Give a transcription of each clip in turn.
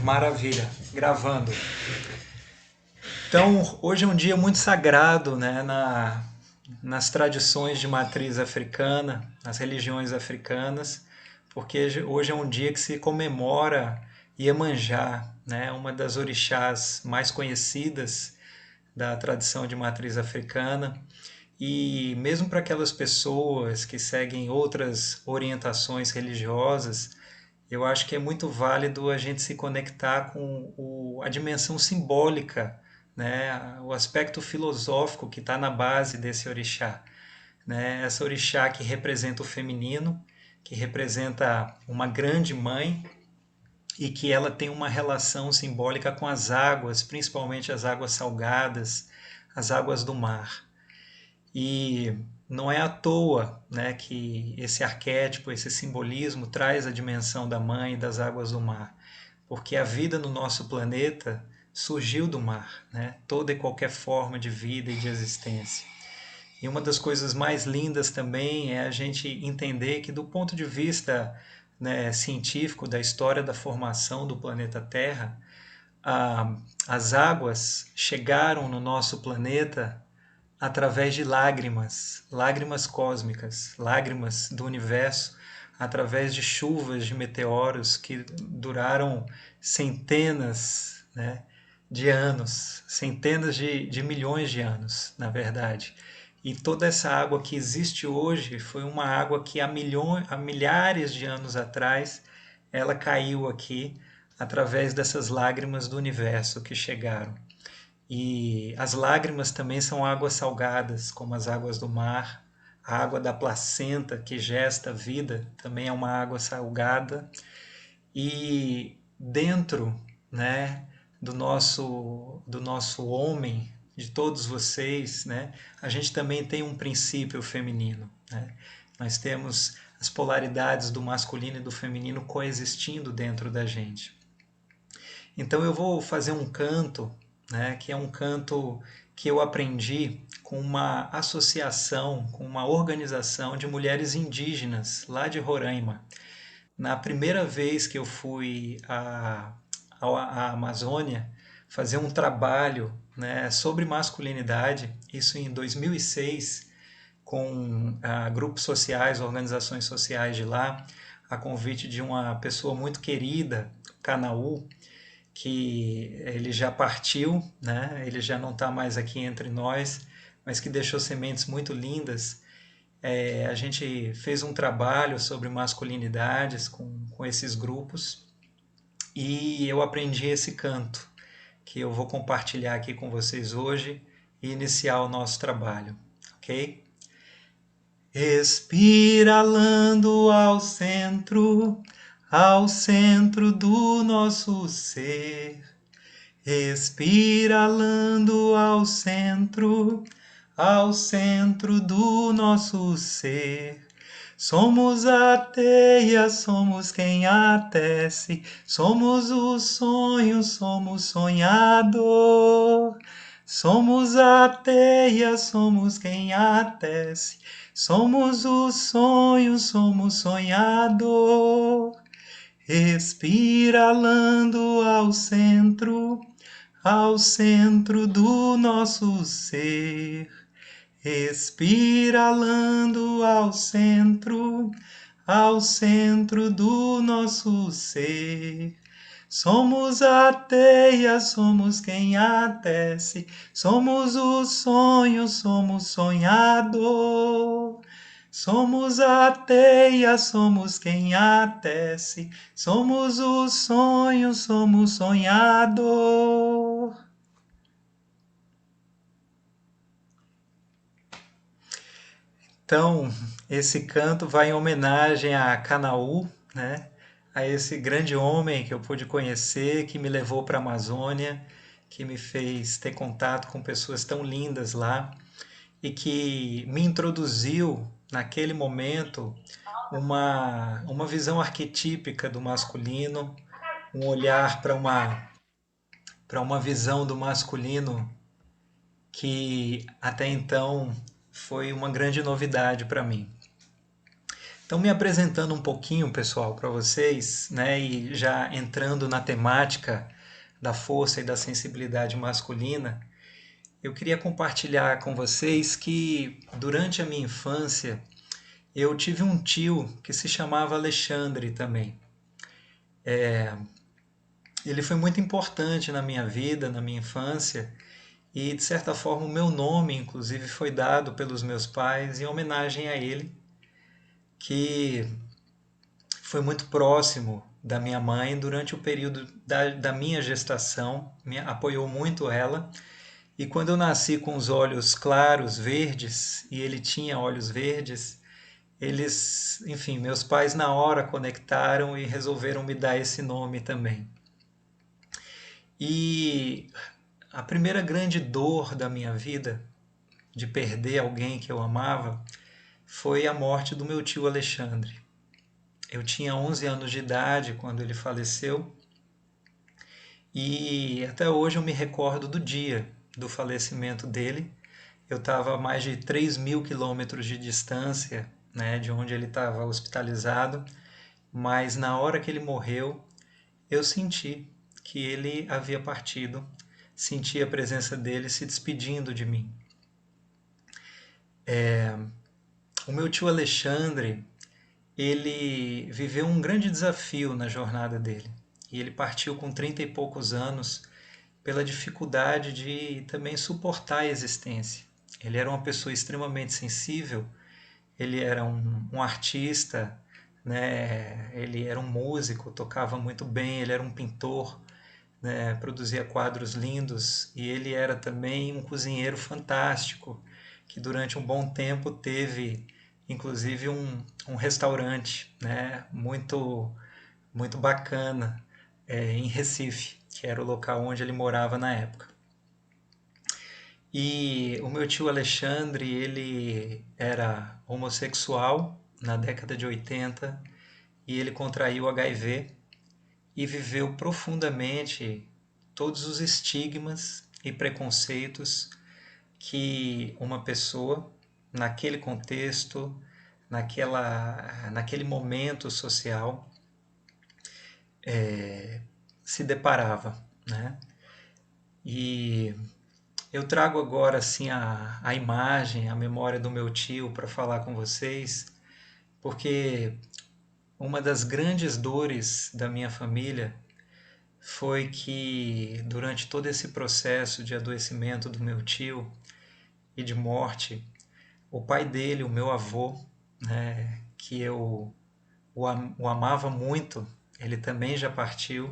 Maravilha, gravando. Então, hoje é um dia muito sagrado, né, nas tradições de matriz africana, nas religiões africanas, porque hoje é um dia que se comemora Iemanjá, né, uma das orixás mais conhecidas da tradição de matriz africana. E mesmo para aquelas pessoas que seguem outras orientações religiosas, eu acho que é muito válido a gente se conectar com a dimensão simbólica, né? O aspecto filosófico que está na base desse orixá. Né? Essa orixá que representa o feminino, que representa uma grande mãe e que ela tem uma relação simbólica com as águas, principalmente as águas salgadas, as águas do mar. E não é à toa, né, que esse arquétipo, esse simbolismo traz a dimensão da mãe e das águas do mar, porque a vida no nosso planeta surgiu do mar, né? Toda e qualquer forma de vida e de existência. E uma das coisas mais lindas também é a gente entender que, do ponto de vista, né, científico da história da formação do planeta Terra, as águas chegaram no nosso planeta através de lágrimas, lágrimas cósmicas, lágrimas do universo, através de chuvas de meteoros que duraram centenas, né, de anos, centenas de milhões de anos, na verdade. E toda essa água que existe hoje foi uma água que há milhares de anos atrás ela caiu aqui através dessas lágrimas do universo que chegaram. E as lágrimas também são águas salgadas, como as águas do mar. A água da placenta que gesta a vida também é uma água salgada. E dentro, né, do nosso homem, de todos vocês, né, a gente também tem um princípio feminino. Né? Nós temos as polaridades do masculino e do feminino coexistindo dentro da gente. Então eu vou fazer um canto, né, que é um canto que eu aprendi com uma associação, com uma organização de mulheres indígenas lá de Roraima. Na primeira vez que eu fui à Amazônia fazer um trabalho, né, sobre masculinidade, isso em 2006, com grupos sociais, organizações sociais de lá, a convite de uma pessoa muito querida, Canaú, que ele já partiu, né? Ele já não está mais aqui entre nós, mas que deixou sementes muito lindas. A gente fez um trabalho sobre masculinidades com esses grupos e eu aprendi esse canto que eu vou compartilhar aqui com vocês hoje e iniciar o nosso trabalho, ok? Espiralando ao centro do nosso ser, espiralando ao centro do nosso ser. Somos a teia, somos quem a tece, somos o sonho, somos sonhador. Somos a teia, somos quem a tece, somos o sonho, somos sonhador. Espiralando ao centro do nosso ser. Espiralando ao centro do nosso ser. Somos a teia, somos quem a tece, somos o sonho, somos sonhador. Somos a teia, somos quem a tece, somos o sonho, somos sonhador. Então, esse canto vai em homenagem a Canaú, né? A esse grande homem que eu pude conhecer, que me levou para a Amazônia, que me fez ter contato com pessoas tão lindas lá e que me introduziu naquele momento uma visão arquetípica do masculino, um olhar para uma visão do masculino que até então foi uma grande novidade para mim. Então, me apresentando um pouquinho, pessoal, para vocês, né, e já entrando na temática da força e da sensibilidade masculina, eu queria compartilhar com vocês que durante a minha infância eu tive um tio que se chamava Alexandre também. Ele foi muito importante na minha vida, na minha infância, e de certa forma o meu nome, inclusive, foi dado pelos meus pais em homenagem a ele, que foi muito próximo da minha mãe durante o período da minha gestação, me apoiou muito ela. E quando eu nasci com os olhos claros, verdes, e ele tinha olhos verdes, eles, enfim, meus pais na hora conectaram e resolveram me dar esse nome também. E a primeira grande dor da minha vida, de perder alguém que eu amava, foi a morte do meu tio Alexandre. Eu tinha 11 anos de idade quando ele faleceu e até hoje eu me recordo do dia do falecimento dele. Eu estava a mais de 3.000 quilômetros de distância, né, de onde ele estava hospitalizado, mas na hora que ele morreu, eu senti que ele havia partido, senti a presença dele se despedindo de mim. O meu tio Alexandre, ele viveu um grande desafio na jornada dele. E ele partiu com 30 e poucos anos pela dificuldade de também suportar a existência. Ele era uma pessoa extremamente sensível, ele era um artista, né? Ele era um músico, tocava muito bem, ele era um pintor, né? Produzia quadros lindos e ele era também um cozinheiro fantástico, que durante um bom tempo teve inclusive um restaurante, né? Muito bacana, em Recife, que era o local onde ele morava na época. E o meu tio Alexandre, ele era homossexual na década de 80 e ele contraiu HIV e viveu profundamente todos os estigmas e preconceitos que uma pessoa, naquele contexto, naquele momento social, se deparava, né? E eu trago agora assim a imagem, a memória do meu tio para falar com vocês, porque uma das grandes dores da minha família foi que durante todo esse processo de adoecimento do meu tio e de morte, o pai dele, o meu avô, né, que eu o amava muito, ele também já partiu.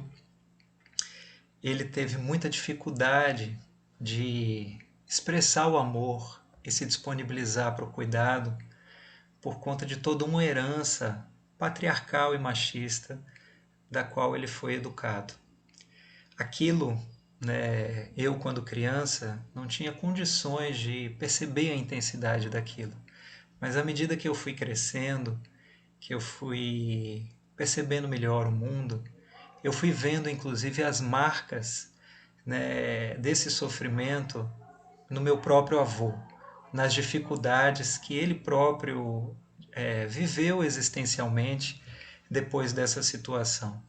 Ele teve muita dificuldade de expressar o amor e se disponibilizar para o cuidado por conta de toda uma herança patriarcal e machista da qual ele foi educado. Aquilo, né, eu quando criança não tinha condições de perceber a intensidade daquilo, mas à medida que eu fui crescendo, que eu fui percebendo melhor o mundo, eu fui vendo inclusive as marcas, né, desse sofrimento no meu próprio avô, nas dificuldades que ele próprio viveu existencialmente depois dessa situação.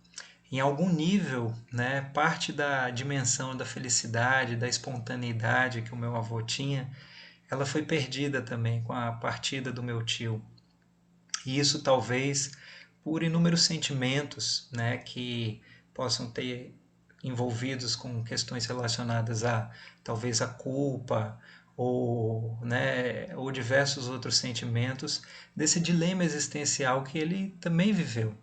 Em algum nível, né, parte da dimensão da felicidade, da espontaneidade que o meu avô tinha, ela foi perdida também com a partida do meu tio. E isso talvez por inúmeros sentimentos, né, que possam ter envolvidos com questões relacionadas a talvez a culpa ou, né, ou diversos outros sentimentos desse dilema existencial que ele também viveu,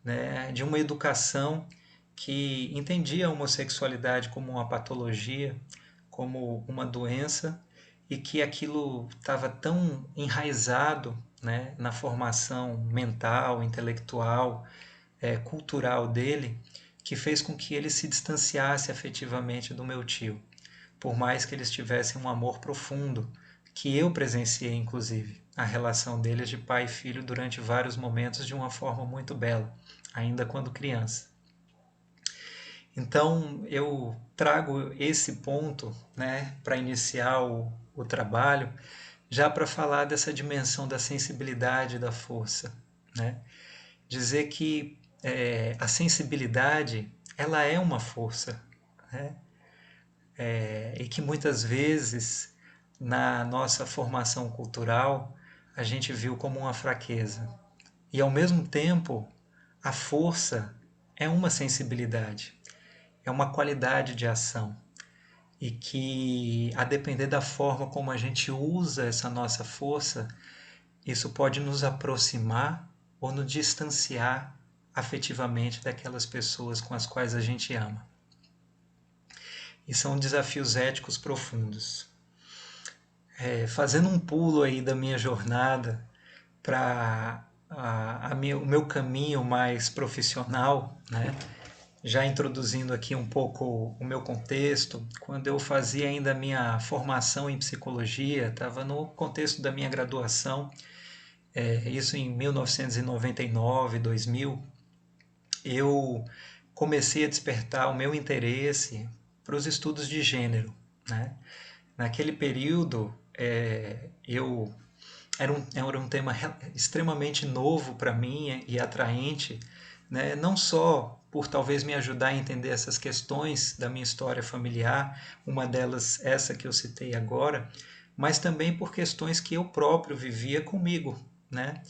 né, de uma educação que entendia a homossexualidade como uma patologia, como uma doença e que aquilo estava tão enraizado, né, na formação mental, intelectual, cultural dele, que fez com que ele se distanciasse afetivamente do meu tio, por mais que eles tivessem um amor profundo, que eu presenciei inclusive, a relação deles de pai e filho durante vários momentos de uma forma muito bela, ainda quando criança. Então eu trago esse ponto, né, para iniciar o trabalho, já para falar dessa dimensão da sensibilidade e da força. né? Dizer que a sensibilidade, ela é uma força, né? E que muitas vezes na nossa formação cultural a gente viu como uma fraqueza. E ao mesmo tempo, a força é uma sensibilidade, é uma qualidade de ação. E que, a depender da forma como a gente usa essa nossa força, isso pode nos aproximar ou nos distanciar afetivamente daquelas pessoas com as quais a gente ama. E são desafios éticos profundos. Fazendo um pulo aí da minha jornada para o meu caminho mais profissional, né? Já introduzindo aqui um pouco o meu contexto, quando eu fazia ainda a minha formação em psicologia, estava no contexto da minha graduação, isso em 1999, 2000, eu comecei a despertar o meu interesse para os estudos de gênero, né? Naquele período, era um tema extremamente novo para mim e atraente, né? Não só por talvez me ajudar a entender essas questões da minha história familiar, uma delas essa que eu citei agora, mas também por questões que eu próprio vivia comigo, né?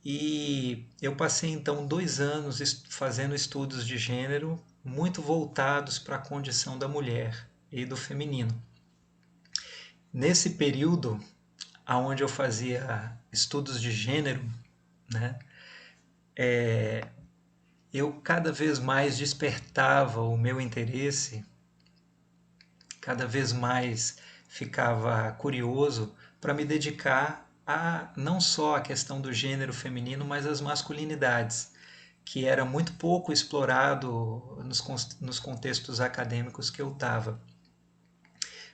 E eu passei então 2 anos fazendo estudos de gênero muito voltados para a condição da mulher e do feminino. Nesse período, aonde eu fazia estudos de gênero, né, eu cada vez mais despertava o meu interesse, cada vez mais ficava curioso para me dedicar a não só a questão do gênero feminino, mas as masculinidades, que era muito pouco explorado nos contextos acadêmicos que eu estava.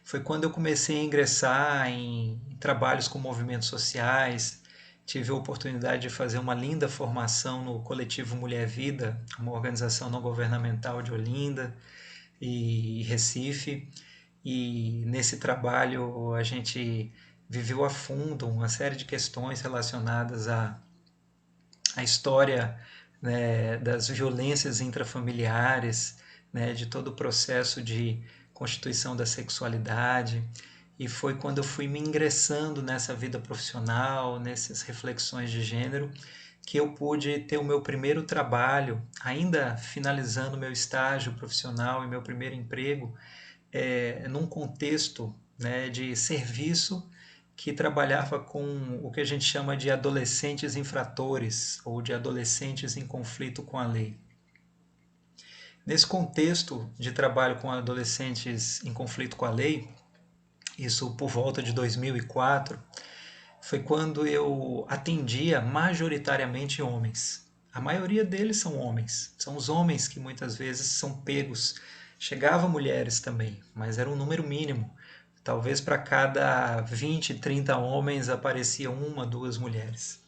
Foi quando eu comecei a ingressar em trabalhos com movimentos sociais, tive a oportunidade de fazer uma linda formação no coletivo Mulher Vida, uma organização não governamental de Olinda e Recife, e nesse trabalho a gente viveu a fundo uma série de questões relacionadas à história, né, das violências intrafamiliares, né, de todo o processo de constituição da sexualidade. E foi quando eu fui me ingressando nessa vida profissional, nessas reflexões de gênero, que eu pude ter o meu primeiro trabalho, ainda finalizando meu estágio profissional e meu primeiro emprego, num contexto, né, de serviço que trabalhava com o que a gente chama de adolescentes infratores ou de adolescentes em conflito com a lei. Nesse contexto de trabalho com adolescentes em conflito com a lei, isso por volta de 2004, foi quando eu atendia majoritariamente homens. A maioria deles são homens. São os homens que muitas vezes são pegos. Chegavam mulheres também, mas era um número mínimo. Talvez para cada 20, 30 homens aparecia uma, duas mulheres.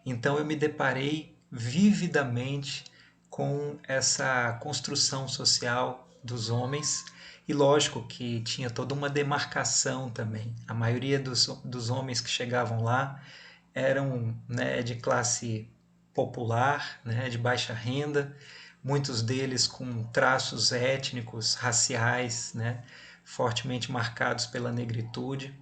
Então eu me deparei vividamente com essa construção social dos homens e lógico que tinha toda uma demarcação também. A maioria dos homens que chegavam lá eram, né, de classe popular, né, de baixa renda, muitos deles com traços étnicos, raciais, né, fortemente marcados pela negritude,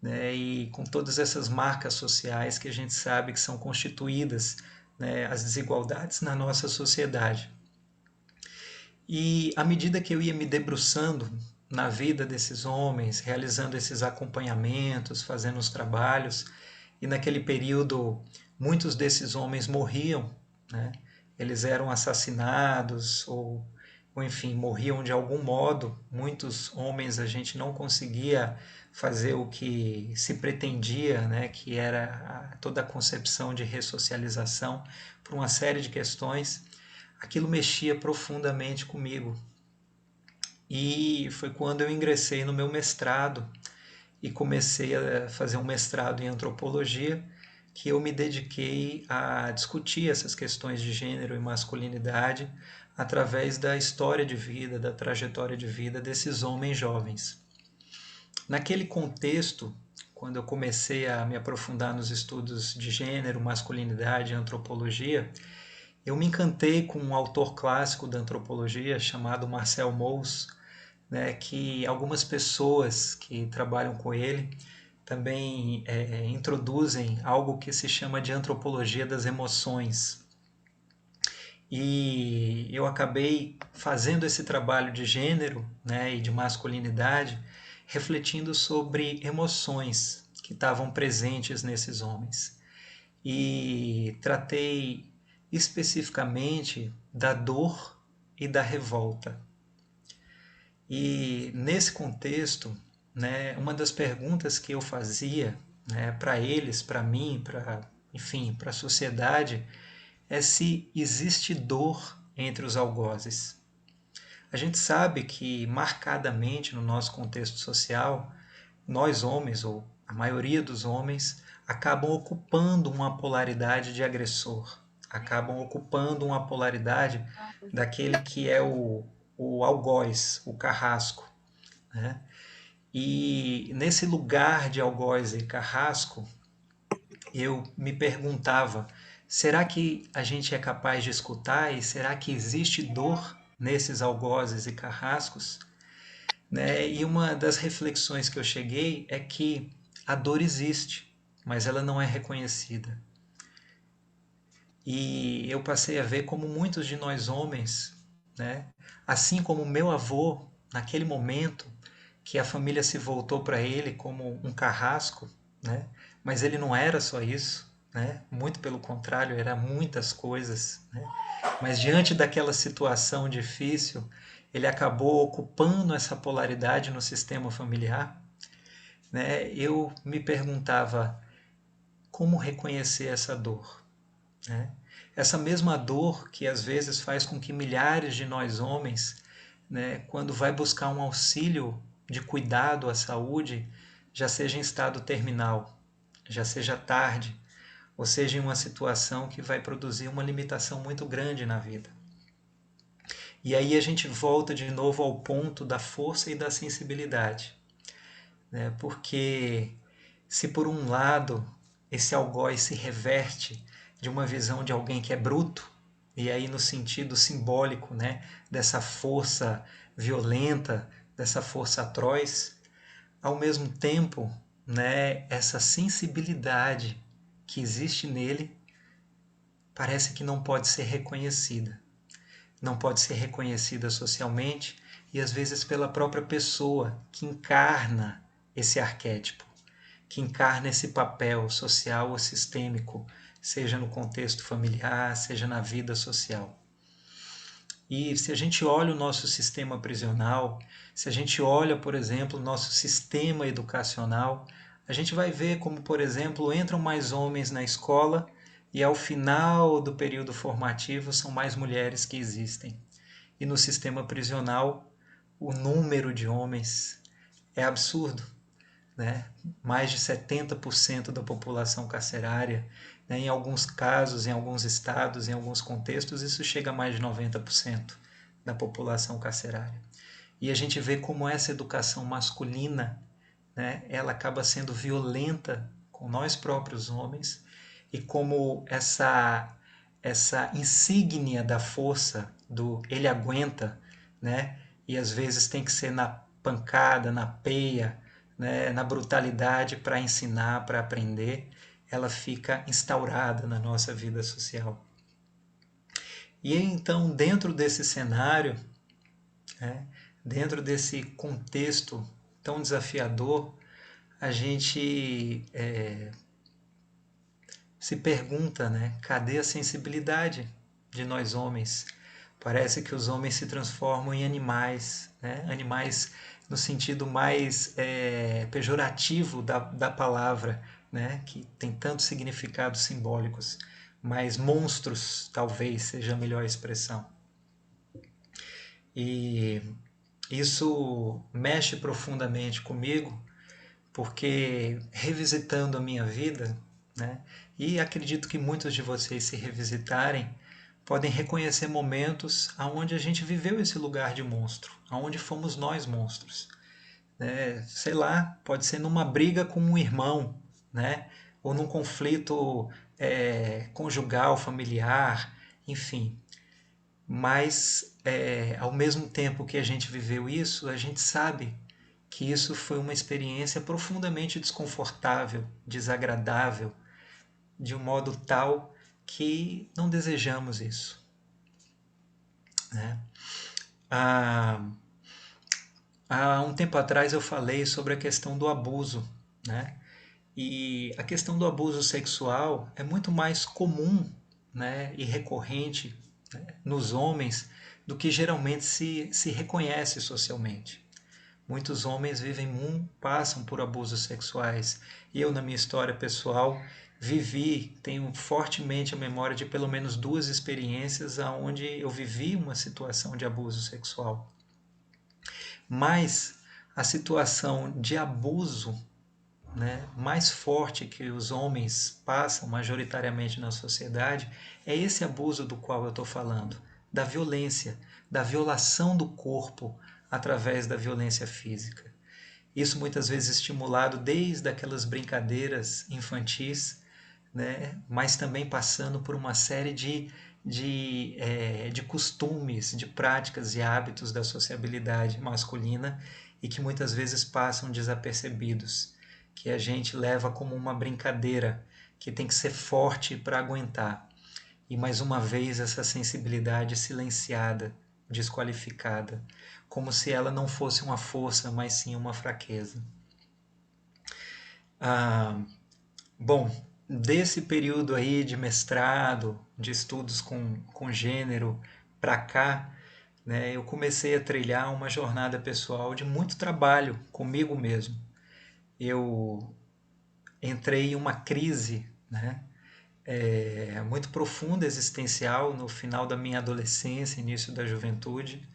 né, e com todas essas marcas sociais que a gente sabe que são constituídas, né, as desigualdades na nossa sociedade. E à medida que eu ia me debruçando na vida desses homens, realizando esses acompanhamentos, fazendo os trabalhos, e naquele período muitos desses homens morriam, né? Eles eram assassinados ou enfim, morriam de algum modo. Muitos homens a gente não conseguia fazer o que se pretendia, né? Que era toda a concepção de ressocialização por uma série de questões. Aquilo mexia profundamente comigo. E foi quando eu ingressei no meu mestrado e comecei a fazer um mestrado em antropologia, que eu me dediquei a discutir essas questões de gênero e masculinidade através da história de vida, da trajetória de vida desses homens jovens. Naquele contexto, quando eu comecei a me aprofundar nos estudos de gênero, masculinidade e antropologia, eu me encantei com um autor clássico da antropologia chamado Marcel Mauss, né, que algumas pessoas que trabalham com ele também introduzem algo que se chama de antropologia das emoções. E eu acabei fazendo esse trabalho de gênero, né, e de masculinidade, refletindo sobre emoções que estavam presentes nesses homens. E tratei especificamente da dor e da revolta. E nesse contexto, né, uma das perguntas que eu fazia, né, para eles, para mim, enfim, para a sociedade, é se existe dor entre os algozes. A gente sabe que, marcadamente no nosso contexto social, nós homens, ou a maioria dos homens, acabam ocupando uma polaridade de agressor, acabam ocupando uma polaridade daquele que é o algoz, o carrasco, né? E nesse lugar de algoz e carrasco, eu me perguntava, será que a gente é capaz de escutar e será que existe dor nesses algozes e carrascos? Né? E uma das reflexões que eu cheguei é que a dor existe, mas ela não é reconhecida. E eu passei a ver como muitos de nós homens, né, assim como meu avô, naquele momento que a família se voltou para ele como um carrasco, né, mas ele não era só isso, né, muito pelo contrário, era muitas coisas, né, mas diante daquela situação difícil, ele acabou ocupando essa polaridade no sistema familiar, né, eu me perguntava como reconhecer essa dor, né? Essa mesma dor que às vezes faz com que milhares de nós homens, né, quando vai buscar um auxílio de cuidado à saúde, já seja em estado terminal, já seja tarde, ou seja em uma situação que vai produzir uma limitação muito grande na vida. E aí a gente volta de novo ao ponto da força e da sensibilidade, né? Porque se por um lado esse algoz se reverte de uma visão de alguém que é bruto, e aí no sentido simbólico, né, dessa força violenta, dessa força atroz, ao mesmo tempo, né, essa sensibilidade que existe nele parece que não pode ser reconhecida. Não pode ser reconhecida socialmente e às vezes pela própria pessoa que encarna esse arquétipo, que encarna esse papel social ou sistêmico, seja no contexto familiar, seja na vida social. E se a gente olha o nosso sistema prisional, se a gente olha, por exemplo, o nosso sistema educacional, a gente vai ver como, por exemplo, entram mais homens na escola e ao final do período formativo são mais mulheres que existem. E no sistema prisional, o número de homens é absurdo, né? Mais de 70% da população carcerária, né? Em alguns casos, em alguns estados, em alguns contextos, isso chega a mais de 90% da população carcerária. E a gente vê como essa educação masculina, né, ela acaba sendo violenta com nós próprios homens e como essa insígnia da força do ele aguenta, né, e às vezes tem que ser na pancada, na peia, né, na brutalidade para ensinar, para aprender, ela fica instaurada na nossa vida social. E então, dentro desse cenário, né, dentro desse contexto tão desafiador, a gente se pergunta, né, cadê a sensibilidade de nós homens? Parece que os homens se transformam em animais, né? Animais no sentido mais pejorativo da palavra, né? Que tem tantos significados simbólicos, mas monstros talvez seja a melhor expressão. E isso mexe profundamente comigo, porque revisitando a minha vida, né, e acredito que muitos de vocês se revisitarem, podem reconhecer momentos onde a gente viveu esse lugar de monstro, onde fomos nós monstros. né? Sei lá, pode ser numa briga com um irmão, né? Ou num conflito conjugal, familiar, enfim. Mas, ao mesmo tempo que a gente viveu isso, a gente sabe que isso foi uma experiência profundamente desconfortável, desagradável, de um modo tal que não desejamos isso, né? Há, há um tempo atrás eu falei sobre a questão do abuso, né? E a questão do abuso sexual é muito mais comum, né, e recorrente, né, nos homens do que geralmente se reconhece socialmente. Muitos homens passam por abusos sexuais. Eu, na minha história pessoal, tenho fortemente a memória de pelo menos duas experiências onde eu vivi uma situação de abuso sexual. Mas a situação de abuso, né, mais forte que os homens passam majoritariamente na sociedade é esse abuso do qual eu estou falando, da violência, da violação do corpo através da violência física. Isso muitas vezes estimulado desde aquelas brincadeiras infantis, né, mas também passando por uma série de costumes, de práticas e hábitos da sociabilidade masculina e que muitas vezes passam desapercebidos, que a gente leva como uma brincadeira, que tem que ser forte para aguentar. E mais uma vez essa sensibilidade silenciada, desqualificada, como se ela não fosse uma força, mas sim uma fraqueza. Ah, bom, desse período aí de mestrado, de estudos com gênero para cá, né, eu comecei a trilhar uma jornada pessoal de muito trabalho comigo mesmo. Eu entrei em uma crise, né, muito profunda, existencial, no final da minha adolescência, início da juventude.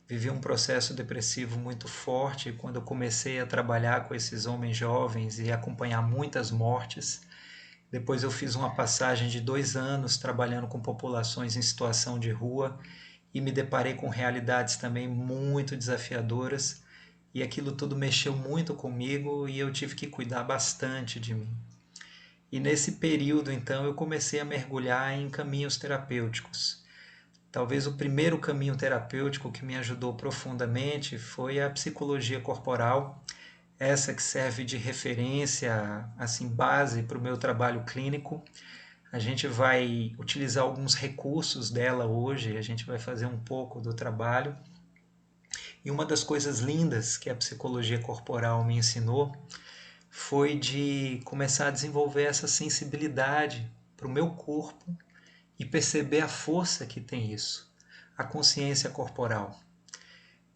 Vivi um processo depressivo muito forte quando eu comecei a trabalhar com esses homens jovens e acompanhar muitas mortes. Depois eu fiz uma passagem de 2 anos trabalhando com populações em situação de rua e me deparei com realidades também muito desafiadoras e aquilo tudo mexeu muito comigo e eu tive que cuidar bastante de mim. E nesse período, então, eu comecei a mergulhar em caminhos terapêuticos. Talvez o primeiro caminho terapêutico que me ajudou profundamente foi a psicologia corporal, essa que serve de referência, assim, base para o meu trabalho clínico. A gente vai utilizar alguns recursos dela hoje, a gente vai fazer um pouco do trabalho. E uma das coisas lindas que a psicologia corporal me ensinou foi de começar a desenvolver essa sensibilidade para o meu corpo e perceber a força que tem isso, a consciência corporal,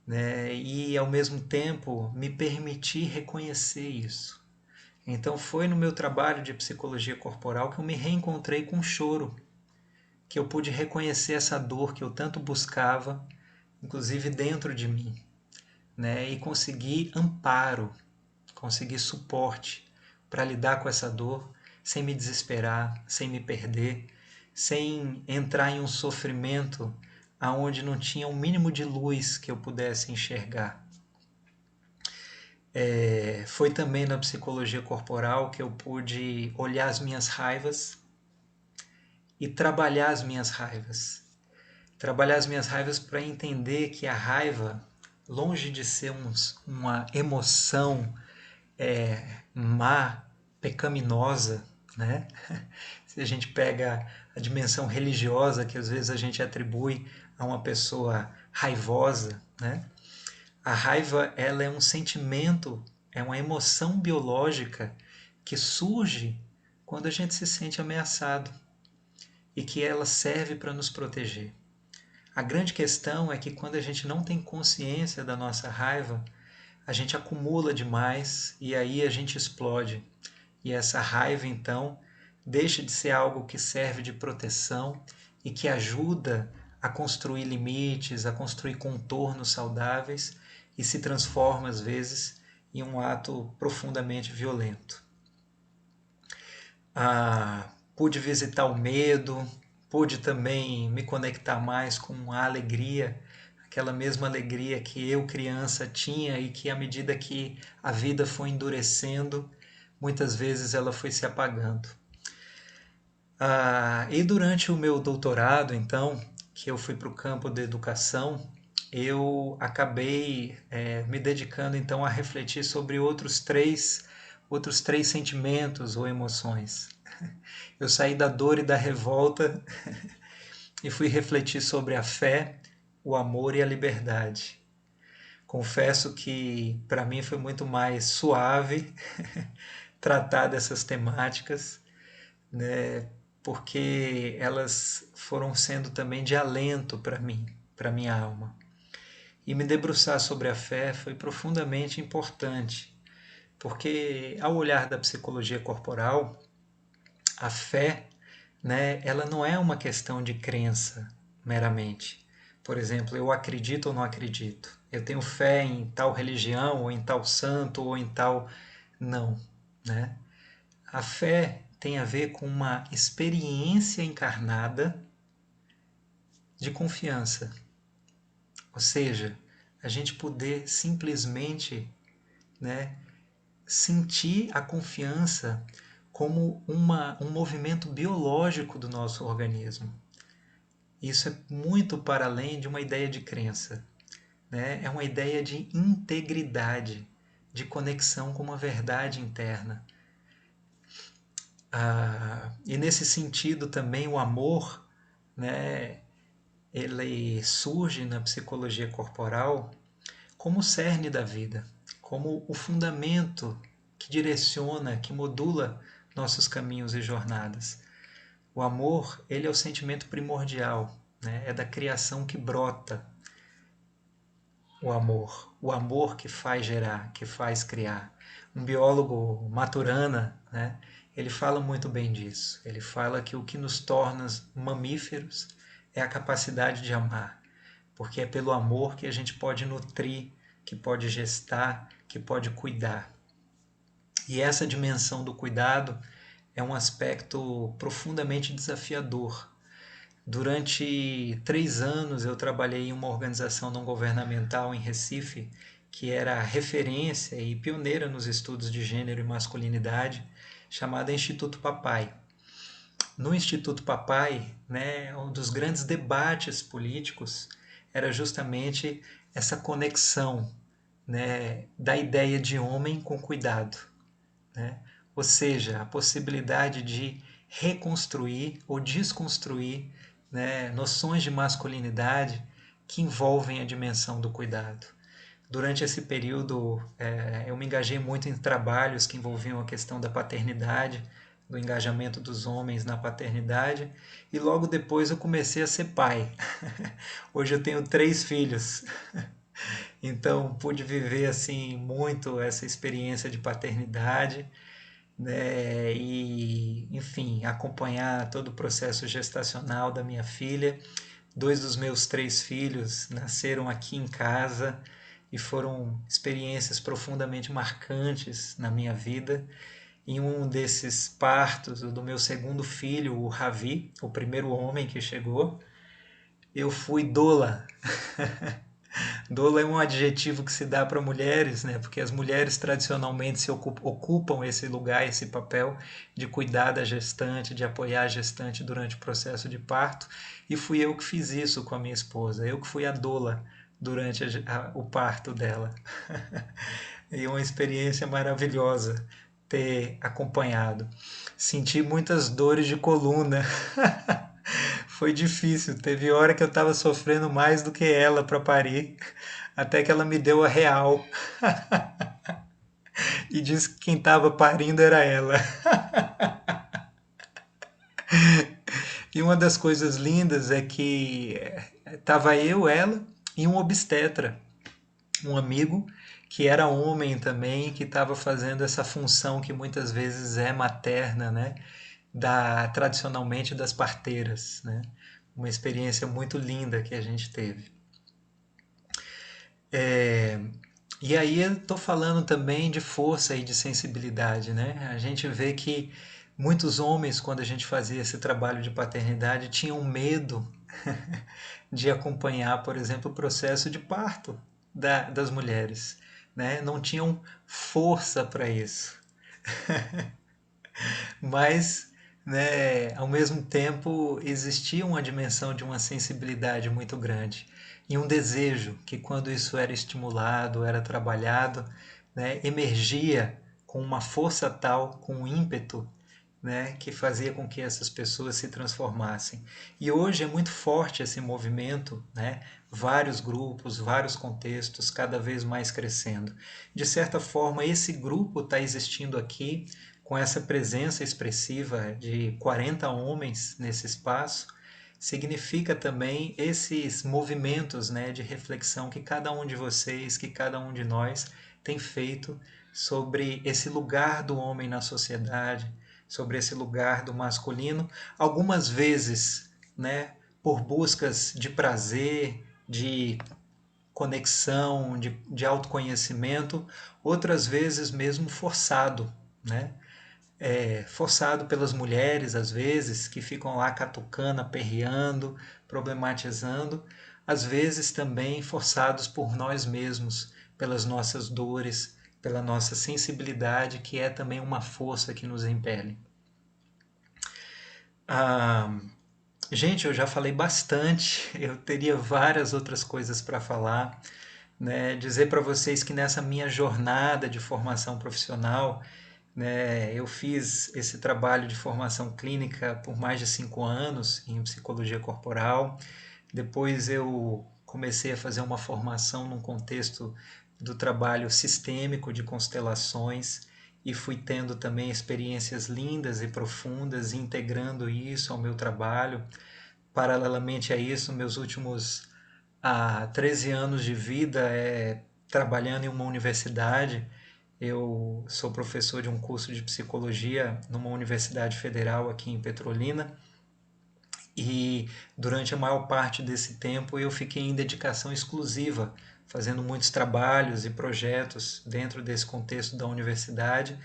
né? E ao mesmo tempo me permitir reconhecer isso. Então foi no meu trabalho de psicologia corporal que eu me reencontrei com o choro, que eu pude reconhecer essa dor que eu tanto buscava, inclusive dentro de mim, né? E conseguir amparo, conseguir suporte para lidar com essa dor sem me desesperar, sem me perder, sem entrar em um sofrimento aonde não tinha um mínimo de luz que eu pudesse enxergar. Foi também na psicologia corporal que eu pude olhar as minhas raivas e trabalhar as minhas raivas. Trabalhar as minhas raivas para entender que a raiva, longe de ser uma emoção má, pecaminosa, né? Se a gente pega a dimensão religiosa que às vezes a gente atribui a uma pessoa raivosa, né? A raiva, ela é um sentimento, é uma emoção biológica que surge quando a gente se sente ameaçado e que ela serve para nos proteger. A grande questão é que quando a gente não tem consciência da nossa raiva, a gente acumula demais e aí a gente explode. E essa raiva, então, deixa de ser algo que serve de proteção e que ajuda a construir limites, a construir contornos saudáveis e se transforma, às vezes, em um ato profundamente violento. Pude visitar o medo, pude também me conectar mais com a alegria, aquela mesma alegria que eu, criança, tinha e que, à medida que a vida foi endurecendo, muitas vezes ela foi se apagando. E durante o meu doutorado, então, que eu fui para o campo da educação, eu acabei me dedicando então a refletir sobre outros três sentimentos ou emoções. Eu saí da dor e da revolta e fui refletir sobre a fé, o amor e a liberdade. Confesso que para mim foi muito mais suave tratar dessas temáticas, né, porque elas foram sendo também de alento para mim, para minha alma. E me debruçar sobre a fé foi profundamente importante, porque ao olhar da psicologia corporal, a fé, né, ela não é uma questão de crença meramente. Por exemplo, eu acredito ou não acredito. Eu tenho fé em tal religião, ou em tal santo, ou em tal. Não, né? A fé tem a ver com uma experiência encarnada de confiança. Ou seja, a gente poder simplesmente, né, sentir a confiança como um movimento biológico do nosso organismo. Isso é muito para além de uma ideia de crença, né? É uma ideia de integridade, de conexão com uma verdade interna. E nesse sentido também o amor, né, ele surge na psicologia corporal como o cerne da vida, como o fundamento que direciona, que modula nossos caminhos e jornadas. O amor, ele é o sentimento primordial, né? É da criação que brota o amor que faz gerar, que faz criar. Um biólogo, Maturana, né? Ele fala muito bem disso. Ele fala que o que nos torna mamíferos é a capacidade de amar, porque é pelo amor que a gente pode nutrir, que pode gestar, que pode cuidar. E essa dimensão do cuidado é um aspecto profundamente desafiador. Durante 3 anos eu trabalhei em uma organização não governamental em Recife, que era referência e pioneira nos estudos de gênero e masculinidade, chamada Instituto Papai. No Instituto Papai, né, um dos grandes debates políticos era justamente essa conexão, né, da ideia de homem com cuidado, né? Ou seja, a possibilidade de reconstruir ou desconstruir, né, noções de masculinidade que envolvem a dimensão do cuidado. Durante esse período, eu me engajei muito em trabalhos que envolviam a questão da paternidade, do engajamento dos homens na paternidade, e logo depois eu comecei a ser pai. Hoje eu tenho 3 filhos, então pude viver assim muito essa experiência de paternidade, né? E, enfim, acompanhar todo o processo gestacional da minha filha. 2 dos meus 3 filhos nasceram aqui em casa e foram experiências profundamente marcantes na minha vida. Em um desses partos, o do meu segundo filho, o Ravi, o primeiro homem que chegou, eu fui doula. Doula é um adjetivo que se dá para mulheres, né? Porque as mulheres tradicionalmente ocupam esse lugar, esse papel de cuidar da gestante, de apoiar a gestante durante o processo de parto. E fui eu que fiz isso com a minha esposa. Eu que fui a doula durante o parto dela. E uma experiência maravilhosa ter acompanhado. Senti muitas dores de coluna. Foi difícil. Teve hora que eu estava sofrendo mais do que ela para parir, até que ela me deu a real e disse que quem estava parindo era ela. E uma das coisas lindas é que estava eu, ela e um obstetra, um amigo que era homem também, que estava fazendo essa função que muitas vezes é materna, né? Tradicionalmente das parteiras, né? Uma experiência muito linda que a gente teve. E aí eu estou falando também de força e de sensibilidade, né? A gente vê que muitos homens, quando a gente fazia esse trabalho de paternidade, tinham medo de acompanhar, por exemplo, o processo de parto das mulheres, né? Não tinham força para isso, mas, né, ao mesmo tempo existia uma dimensão de uma sensibilidade muito grande e um desejo que, quando isso era estimulado, era trabalhado, né, emergia com uma força tal, com um ímpeto, né, que fazia com que essas pessoas se transformassem. E hoje é muito forte esse movimento, né, vários grupos, vários contextos, cada vez mais crescendo. De certa forma, esse grupo está existindo aqui, com essa presença expressiva de 40 homens nesse espaço, significa também esses movimentos, né, de reflexão que cada um de vocês, que cada um de nós tem feito sobre esse lugar do homem na sociedade, sobre esse lugar do masculino, algumas vezes, né, por buscas de prazer, de conexão, de autoconhecimento, outras vezes mesmo forçado, né? Forçado pelas mulheres, às vezes, que ficam lá catucando, aperreando, problematizando, às vezes também forçados por nós mesmos, pelas nossas dores, pela nossa sensibilidade, que é também uma força que nos impele. Ah, gente, eu já falei bastante, eu teria várias outras coisas para falar, né? Dizer para vocês que nessa minha jornada de formação profissional, né, eu fiz esse trabalho de formação clínica por mais de 5 anos em psicologia corporal. Depois eu comecei a fazer uma formação num contexto do trabalho sistêmico de constelações e fui tendo também experiências lindas e profundas, integrando isso ao meu trabalho. Paralelamente a isso, meus últimos 13 anos de vida trabalhando em uma universidade. Eu sou professor de um curso de psicologia numa universidade federal aqui em Petrolina e durante a maior parte desse tempo eu fiquei em dedicação exclusiva, fazendo muitos trabalhos e projetos dentro desse contexto da universidade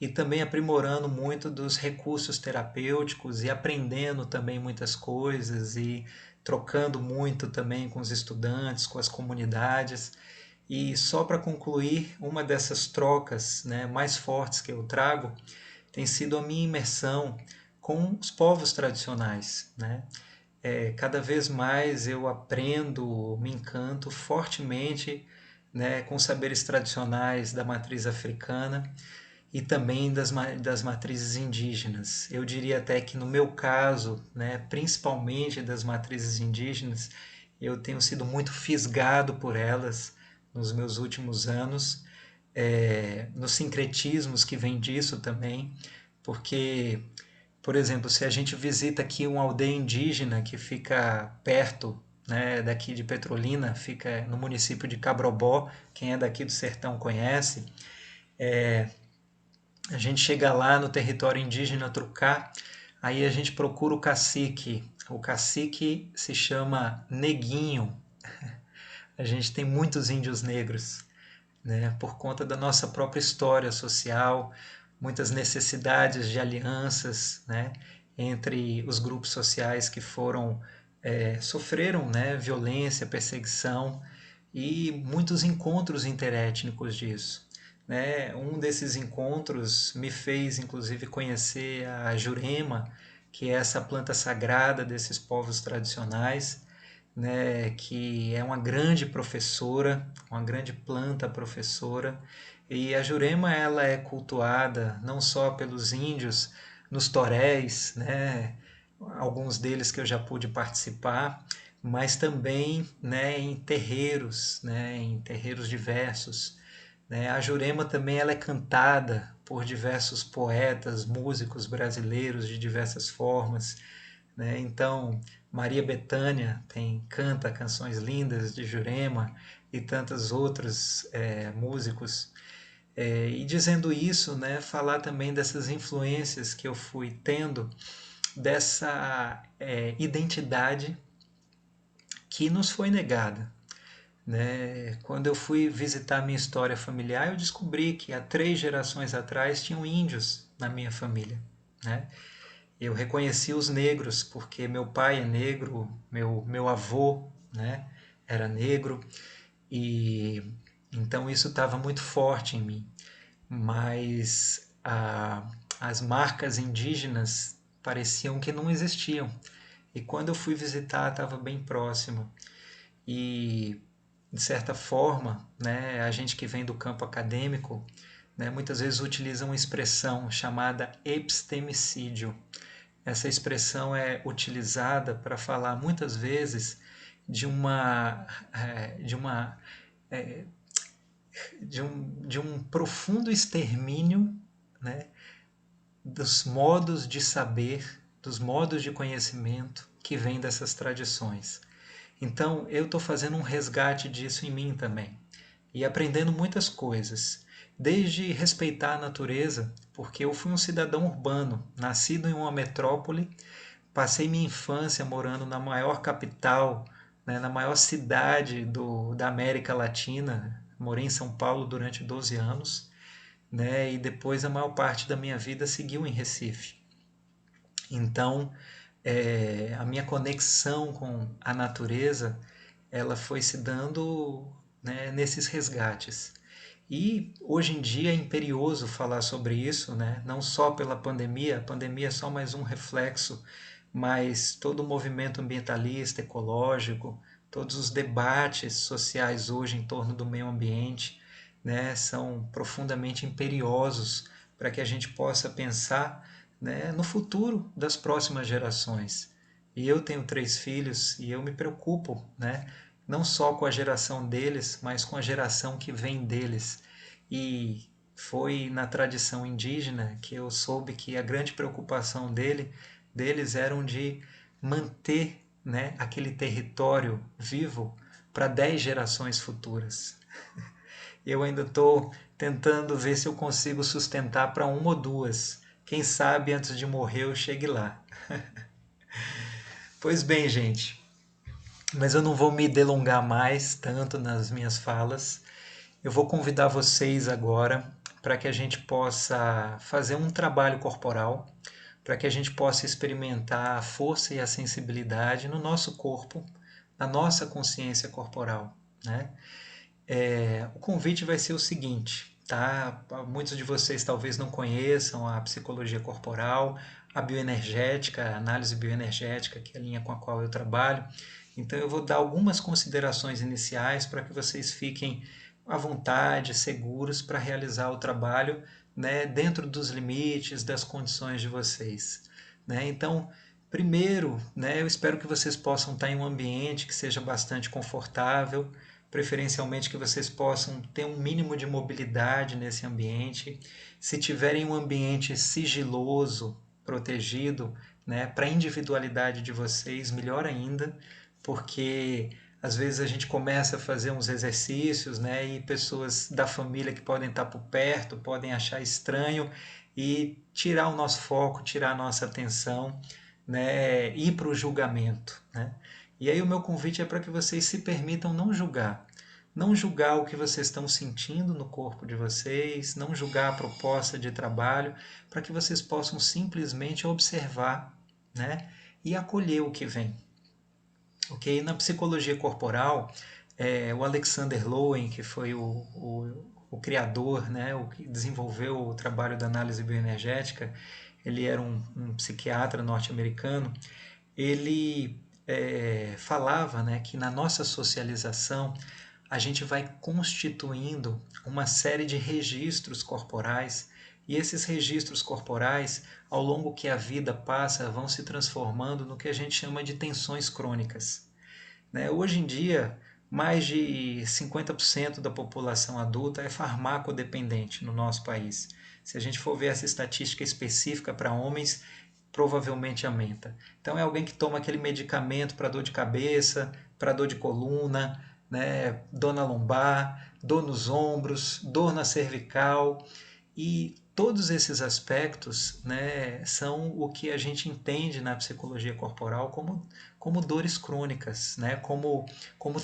e também aprimorando muito dos recursos terapêuticos e aprendendo também muitas coisas e trocando muito também com os estudantes, com as comunidades. E só para concluir, uma dessas trocas, né, mais fortes que eu trago tem sido a minha imersão com os povos tradicionais, né? Cada vez mais eu aprendo, me encanto fortemente, né, com saberes tradicionais da matriz africana e também das matrizes indígenas. Eu diria até que no meu caso, né, principalmente das matrizes indígenas, eu tenho sido muito fisgado por elas nos meus últimos anos, nos sincretismos que vêm disso também, porque, por exemplo, se a gente visita aqui uma aldeia indígena que fica perto, né, daqui de Petrolina, fica no município de Cabrobó, quem é daqui do sertão conhece, a gente chega lá no território indígena Trucá, aí a gente procura o cacique. O cacique se chama Neguinho. A gente tem muitos índios negros, né, por conta da nossa própria história social, muitas necessidades de alianças, né, entre os grupos sociais que sofreram, né, violência, perseguição e muitos encontros interétnicos disso. Né? Um desses encontros me fez, inclusive, conhecer a jurema, que é essa planta sagrada desses povos tradicionais, né, que é uma grande professora, uma grande planta professora, e a jurema ela é cultuada não só pelos índios nos toréis, né, alguns deles que eu já pude participar, mas também, né, em terreiros diversos, né. A jurema também ela é cantada por diversos poetas, músicos brasileiros de diversas formas, né? Então, Maria Bethânia canta canções lindas de Jurema e tantos outros músicos. E dizendo isso, né, falar também dessas influências que eu fui tendo, dessa identidade que nos foi negada. Né? Quando eu fui visitar minha história familiar, eu descobri que há 3 gerações atrás tinham índios na minha família. Né? Eu reconheci os negros porque meu pai é negro, meu avô, né, era negro, e então isso estava muito forte em mim. Mas as marcas indígenas pareciam que não existiam. E quando eu fui visitar, estava bem próximo. E, de certa forma, né, a gente que vem do campo acadêmico, né, muitas vezes utiliza uma expressão chamada epistemicídio. Essa expressão é utilizada para falar muitas vezes de uma, de uma de um profundo extermínio, né, dos modos de saber, dos modos de conhecimento que vêm dessas tradições. Então, eu estou fazendo um resgate disso em mim também e aprendendo muitas coisas, desde respeitar a natureza, porque eu fui um cidadão urbano, nascido em uma metrópole, passei minha infância morando na maior capital, né, na maior cidade da América Latina. Morei em São Paulo durante 12 anos, né, e depois a maior parte da minha vida seguiu em Recife. Então, a minha conexão com a natureza, ela foi se dando, né, nesses resgates. E hoje em dia é imperioso falar sobre isso, né? Não só pela pandemia, a pandemia é só mais um reflexo, mas todo o movimento ambientalista, ecológico, todos os debates sociais hoje em torno do meio ambiente, né, são profundamente imperiosos para que a gente possa pensar, né, no futuro das próximas gerações. E eu tenho 3 filhos e eu me preocupo, né, não só com a geração deles, mas com a geração que vem deles. E foi na tradição indígena que eu soube que a grande preocupação deles era de manter, né, aquele território vivo para 10 gerações futuras. Eu ainda estou tentando ver se eu consigo sustentar para uma ou duas. Quem sabe antes de morrer eu chegue lá. Pois bem, gente, mas eu não vou me delongar mais tanto nas minhas falas. Eu vou convidar vocês agora para que a gente possa fazer um trabalho corporal, para que a gente possa experimentar a força e a sensibilidade no nosso corpo, na nossa consciência corporal, né? O convite vai ser o seguinte, tá? Muitos de vocês talvez não conheçam a psicologia corporal, a bioenergética, a análise bioenergética, que é a linha com a qual eu trabalho. Então eu vou dar algumas considerações iniciais para que vocês fiquem à vontade, seguros para realizar o trabalho, né, dentro dos limites, das condições de vocês, né? Então, primeiro, né, eu espero que vocês possam estar em um ambiente que seja bastante confortável, preferencialmente que vocês possam ter um mínimo de mobilidade nesse ambiente. Se tiverem um ambiente sigiloso, protegido, né, para a individualidade de vocês, melhor ainda, porque às vezes a gente começa a fazer uns exercícios, né, e pessoas da família que podem estar por perto podem achar estranho e tirar o nosso foco, tirar a nossa atenção, né, ir para o julgamento, né? E aí o meu convite é para que vocês se permitam não julgar. Não julgar o que vocês estão sentindo no corpo de vocês, não julgar a proposta de trabalho, para que vocês possam simplesmente observar, né, e acolher o que vem. Ok? Na psicologia corporal, o Alexander Lowen, que foi o criador, né, o que desenvolveu o trabalho da análise bioenergética, ele era um psiquiatra norte-americano, ele falava, né, que na nossa socialização a gente vai constituindo uma série de registros corporais e esses registros corporais, ao longo que a vida passa, vão se transformando no que a gente chama de tensões crônicas, né? Hoje em dia, mais de 50% da população adulta é farmacodependente no nosso país. Se a gente for ver essa estatística específica para homens, provavelmente aumenta. Então é alguém que toma aquele medicamento para dor de cabeça, para dor de coluna, né, dor na lombar, dor nos ombros, dor na cervical, e todos esses aspectos, né, são o que a gente entende na psicologia corporal como dores crônicas, né, como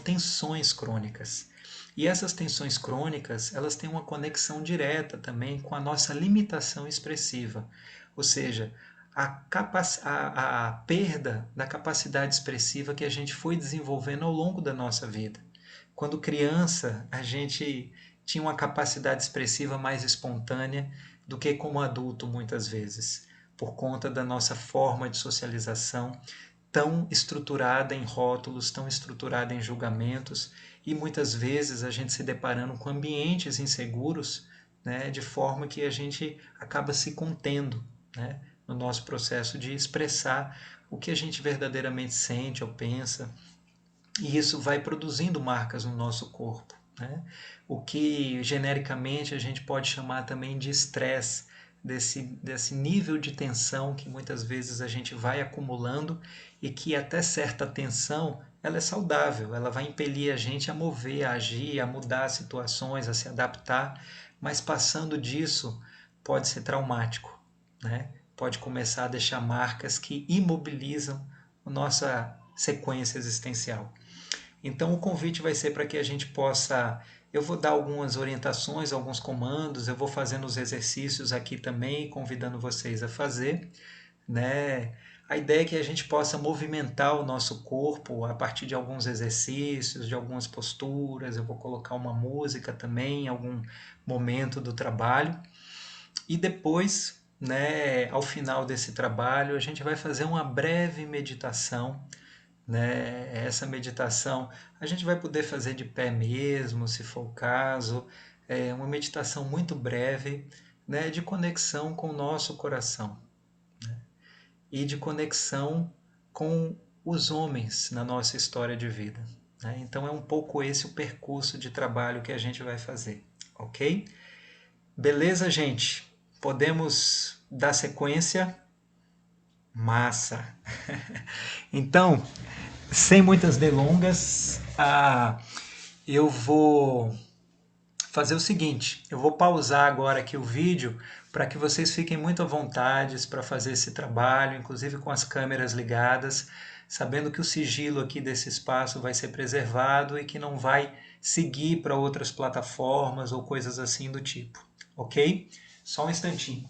tensões crônicas. E essas tensões crônicas, elas têm uma conexão direta também com a nossa limitação expressiva. Ou seja, a perda da capacidade expressiva que a gente foi desenvolvendo ao longo da nossa vida. Quando criança, a gente tinha uma capacidade expressiva mais espontânea do que como adulto, muitas vezes, por conta da nossa forma de socialização tão estruturada em rótulos, tão estruturada em julgamentos, e muitas vezes a gente se deparando com ambientes inseguros, né, de forma que a gente acaba se contendo, né, no nosso processo de expressar o que a gente verdadeiramente sente ou pensa, e isso vai produzindo marcas no nosso corpo, né? O que genericamente a gente pode chamar também de estresse, desse nível de tensão que muitas vezes a gente vai acumulando e que até certa tensão ela é saudável, ela vai impelir a gente a mover, a agir, a mudar situações, a se adaptar, mas passando disso pode ser traumático, né? Pode começar a deixar marcas que imobilizam a nossa sequência existencial. Então o convite vai ser para que a gente possa. Eu vou dar algumas orientações, alguns comandos, eu vou fazendo os exercícios aqui também, convidando vocês a fazer, né? A ideia é que a gente possa movimentar o nosso corpo a partir de alguns exercícios, de algumas posturas. Eu vou colocar uma música também em algum momento do trabalho. E depois, né, ao final desse trabalho, a gente vai fazer uma breve meditação, né? Essa meditação a gente vai poder fazer de pé mesmo, se for o caso, é uma meditação muito breve, né, de conexão com o nosso coração e de conexão com os homens na nossa história de vida, né? Então é um pouco esse o percurso de trabalho que a gente vai fazer, ok? Beleza, gente? Podemos dar sequência? Massa! Então, sem muitas delongas, eu vou fazer o seguinte: eu vou pausar agora aqui o vídeo para que vocês fiquem muito à vontade para fazer esse trabalho, inclusive com as câmeras ligadas, sabendo que o sigilo aqui desse espaço vai ser preservado e que não vai seguir para outras plataformas ou coisas assim do tipo, ok? Só um instantinho.